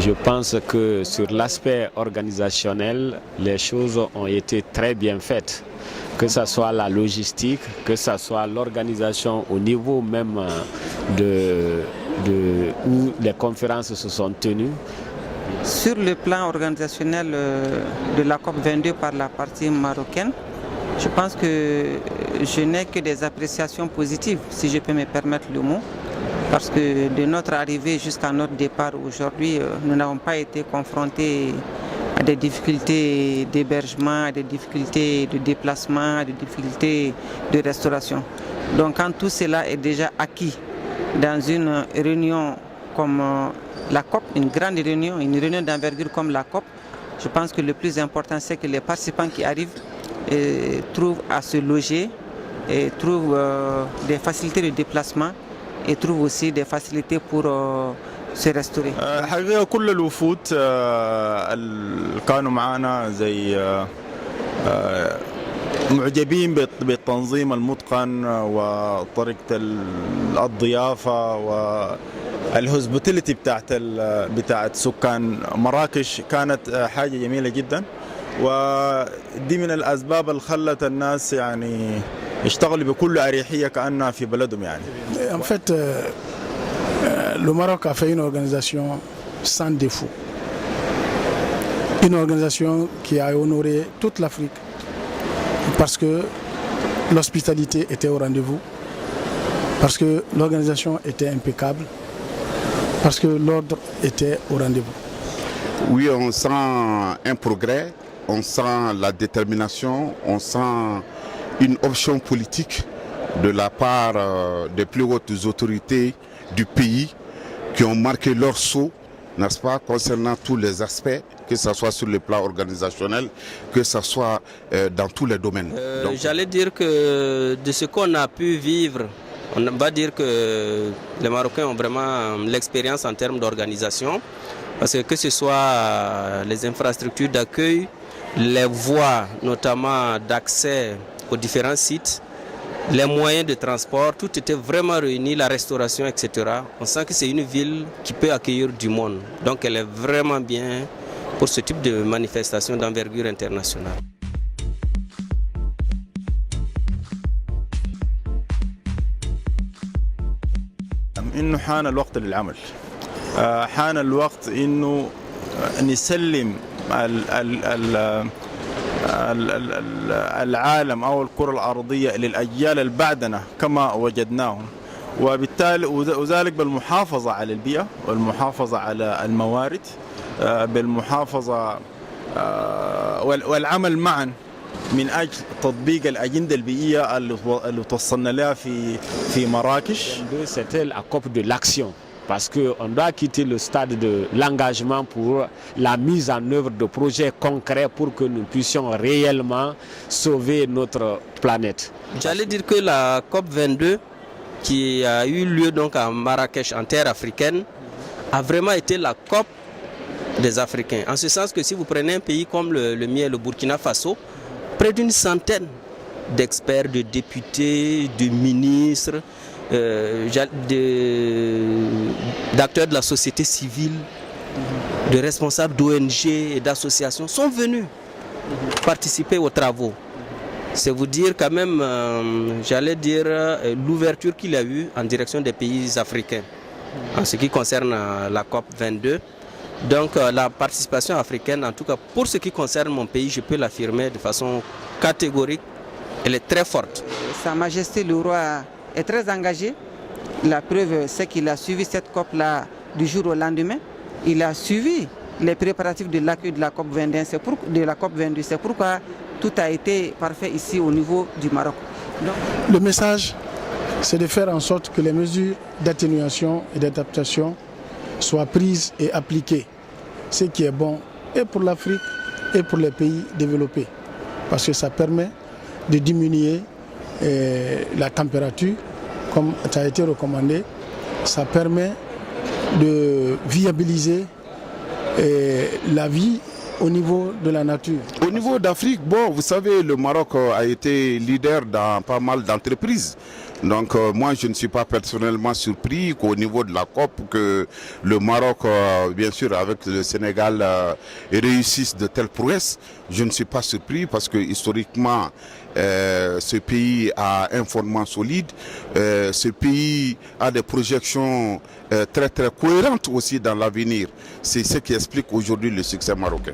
Je pense que sur l'aspect organisationnel, les choses ont été très bien faites. Que ce soit la logistique, que ce soit l'organisation au niveau même où les conférences se sont tenues. Sur le plan organisationnel de la COP22 par la partie marocaine, je pense que je n'ai que des appréciations positives, si je peux me permettre le mot. Parce que de notre arrivée jusqu'à notre départ aujourd'hui, nous n'avons pas été confrontés à des difficultés d'hébergement, à des difficultés de déplacement, à des difficultés de restauration. Donc quand tout cela est déjà acquis dans une réunion comme la COP, une grande réunion, une réunion d'envergure comme la COP, je pense que le plus important c'est que les participants qui arrivent trouvent à se loger et trouvent des facilités de déplacement et trouvent aussi des facilités pour se restaurer. حقيقة كل الوفود اللي كانوا معنا زي معجبين بالتنظيم المتقن وطريقة الضيافة والهوسبيتاليتي بتاعت سكان مراكش كانت حاجة جميلة جدا ودي من الأسباب اللي خلت الناس يعني يشتغلوا بكل أريحية كأنها في بلدهم يعني. En fait, le Maroc a fait une organisation sans défaut. Une organisation qui a honoré toute l'Afrique parce que l'hospitalité était au rendez-vous, parce que l'organisation était impeccable, parce que l'ordre était au rendez-vous. Oui, on sent un progrès, on sent la détermination, on sent une option politique de la part des plus hautes autorités du pays qui ont marqué leur sceau, n'est-ce pas, concernant tous les aspects, que ce soit sur le plan organisationnel, que ce soit dans tous les domaines. J'allais dire que de ce qu'on a pu vivre, on va dire que les Marocains ont vraiment l'expérience en termes d'organisation, parce que ce soit les infrastructures d'accueil, les voies notamment d'accès aux différents sites, les moyens de transport, tout était vraiment réuni, la restauration, etc. On sent que c'est une ville qui peut accueillir du monde. Donc elle est vraiment bien pour ce type de manifestation d'envergure internationale. إنه حان الوقت للعمل. حان الوقت إنه نسلم العالم أو الكرة الأرضية للأجيال اللي بعدنا كما وجدناهم، وبالتالي وذلك بالمحافظة على البيئة والمحافظة على الموارد، بالمحافظة والعمل معا من أجل تطبيق الأجندة البيئية اللي توصلنا لها في مراكش. C'était la COP de l'action. Parce qu'on doit quitter le stade de l'engagement pour la mise en œuvre de projets concrets pour que nous puissions réellement sauver notre planète. J'allais dire que la COP22 qui a eu lieu donc à Marrakech en terre africaine a vraiment été la COP des Africains. En ce sens que si vous prenez un pays comme le mien, le Burkina Faso, près d'une centaine d'experts, de députés, de ministres, d'acteurs de la société civile, de responsables d'ONG et d'associations sont venus participer aux travaux. C'est vous dire quand même, j'allais dire, l'ouverture qu'il a eue en direction des pays africains en ce qui concerne la COP 22. Donc la participation africaine, en tout cas pour ce qui concerne mon pays, je peux l'affirmer de façon catégorique, elle est très forte. Sa Majesté le Roi est très engagé. La preuve, c'est qu'il a suivi cette COP-là du jour au lendemain. Il a suivi les préparatifs de l'accueil de la COP 22. C'est pourquoi tout a été parfait ici au niveau du Maroc. Donc, le message, c'est de faire en sorte que les mesures d'atténuation et d'adaptation soient prises et appliquées. Ce qui est bon et pour l'Afrique et pour les pays développés. Parce que ça permet de diminuer la température, comme ça a été recommandé. Ça permet de viabiliser la vie au niveau de la nature. Au niveau d'Afrique, bon, vous savez, le Maroc a été leader dans pas mal d'entreprises. Donc moi je ne suis pas personnellement surpris qu'au niveau de la COP que le Maroc, bien sûr avec le Sénégal, réussisse de telles prouesses. Je ne suis pas surpris parce que historiquement ce pays a un fondement solide, ce pays a des projections très très cohérentes aussi dans l'avenir. C'est ce qui explique aujourd'hui le succès marocain.